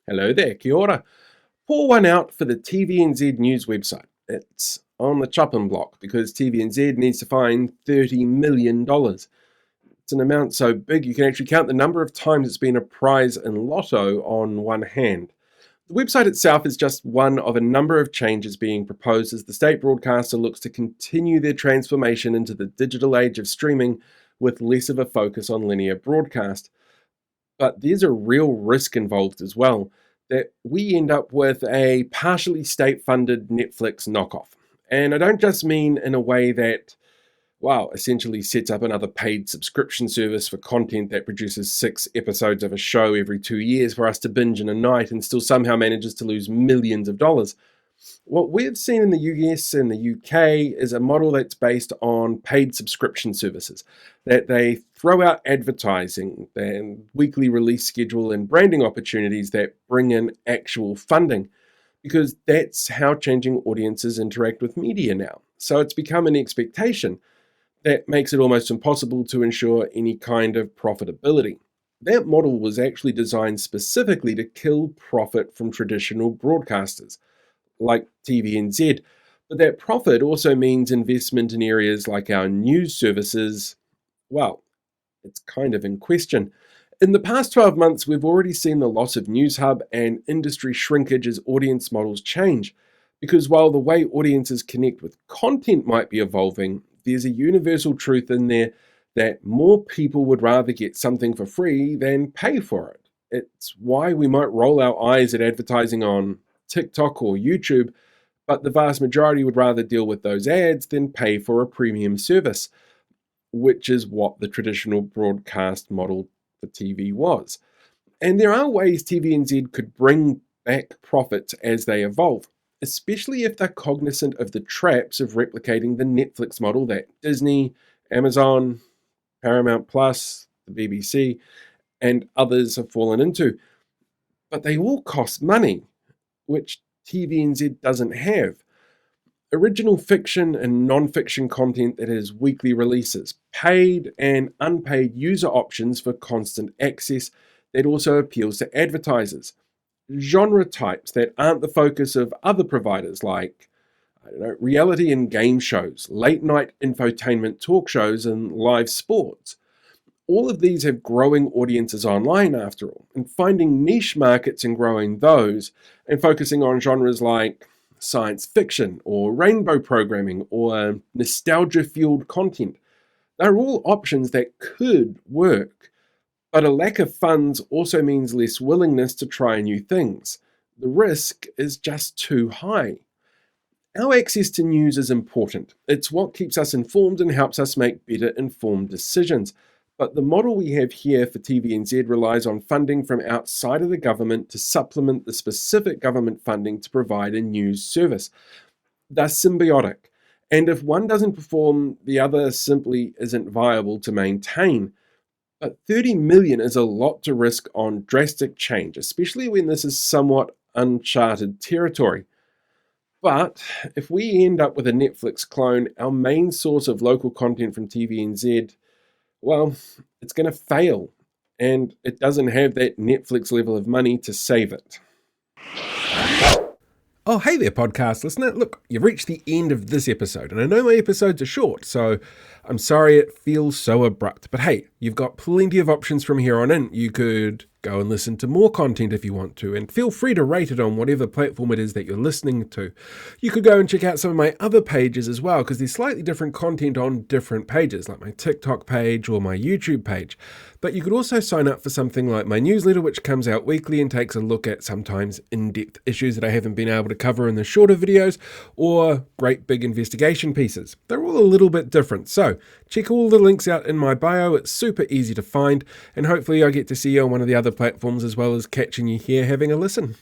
Hello there, kia ora. Pour one out for the TVNZ news website. It's on the chopping block because TVNZ needs to find $30 million. It's an amount so big you can actually count the number of times it's been a prize in lotto on one hand. The website itself is just one of a number of changes being proposed as the state broadcaster looks to continue their transformation into the digital age of streaming with less of a focus on linear broadcast. But there's a real risk involved as well, that we end up with a partially state-funded Netflix knockoff. And I don't just mean in a way that, essentially sets up another paid subscription service for content that produces 6 episodes of a show every 2 years for us to binge in a night and still somehow manages to lose millions of dollars. What we've seen in the US and the UK is a model that's based on paid subscription services, that they throw out advertising and weekly release schedule and branding opportunities that bring in actual funding, because that's how changing audiences interact with media now. So it's become an expectation that makes it almost impossible to ensure any kind of profitability. That model was actually designed specifically to kill profit from traditional broadcasters like TVNZ, but that profit also means investment in areas like our news services. It's kind of in question. In the past 12 months, we've already seen the loss of NewsHub and industry shrinkage as audience models change, because while the way audiences connect with content might be evolving, there's a universal truth in there that more people would rather get something for free than pay for it. It's why we might roll our eyes at advertising on TikTok or YouTube, but the vast majority would rather deal with those ads than pay for a premium service, which is what the traditional broadcast model for TV was. And there are ways TVNZ could bring back profits as they evolve, especially if they're cognizant of the traps of replicating the Netflix model that Disney, Amazon, Paramount Plus, the BBC, and others have fallen into. But they all cost money, which TVNZ doesn't have. Original fiction and non-fiction content that has weekly releases, paid and unpaid user options for constant access that also appeals to advertisers, genre types that aren't the focus of other providers like, reality and game shows, late night infotainment talk shows, and live sports. All of these have growing audiences online after all, and finding niche markets and growing those, and focusing on genres like science fiction or rainbow programming or nostalgia-fueled content. They're all options that could work, but a lack of funds also means less willingness to try new things. The risk is just too high. Our access to news is important. It's what keeps us informed and helps us make better informed decisions. But the model we have here for TVNZ relies on funding from outside of the government to supplement the specific government funding to provide a news service. They're symbiotic, and if one doesn't perform, the other simply isn't viable to maintain. But 30 million is a lot to risk on drastic change, especially when this is somewhat uncharted territory. But if we end up with a Netflix clone, our main source of local content from TVNZ, it's going to fail, and it doesn't have that Netflix level of money to save it. Oh, hey there, podcast listener. Look, you've reached the end of this episode, and I know my episodes are short, so I'm sorry it feels so abrupt. But hey, you've got plenty of options from here on in. You could go and listen to more content if you want to, and feel free to rate it on whatever platform it is that you're listening to. You could go and check out some of my other pages as well, because there's slightly different content on different pages, like my TikTok page or my YouTube page. But you could also sign up for something like my newsletter, which comes out weekly and takes a look at sometimes in-depth issues that I haven't been able to cover in the shorter videos, or great big investigation pieces. They're all a little bit different, so check all the links out in my bio. It's super easy to find, and hopefully I get to see you on one of the other platforms as well as catching you here having a listen.